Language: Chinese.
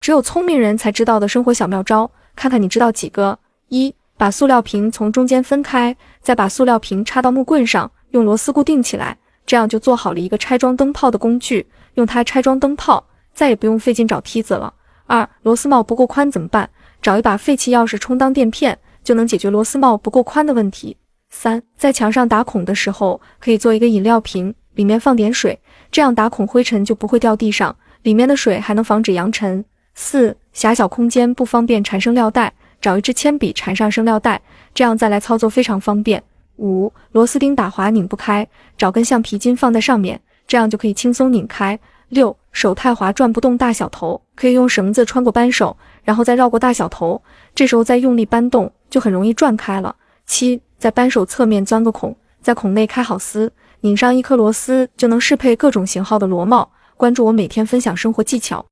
只有聪明人才知道的生活小妙招，看看你知道几个。1. 把塑料瓶从中间分开，再把塑料瓶插到木棍上，用螺丝固定起来，这样就做好了一个拆装灯泡的工具，用它拆装灯泡，再也不用费劲找梯子了。2. 螺丝帽不够宽怎么办？找一把废弃钥匙充当垫片，就能解决螺丝帽不够宽的问题。3. 在墙上打孔的时候，可以做一个饮料瓶，里面放点水，这样打孔灰尘就不会掉地上，里面的水还能防止扬尘。4. 狭小空间不方便缠生料带，找一支铅笔缠上生料带，这样再来操作非常方便。5. 螺丝钉打滑拧不开，找根橡皮筋放在上面，这样就可以轻松拧开。6. 手太滑转不动大小头，可以用绳子穿过扳手，然后再绕过大小头，这时候再用力扳动，就很容易转开了。7. 在扳手侧面钻个孔，在孔内开好丝，拧上一颗螺丝，就能适配各种型号的螺帽。关注我，每天分享生活技巧。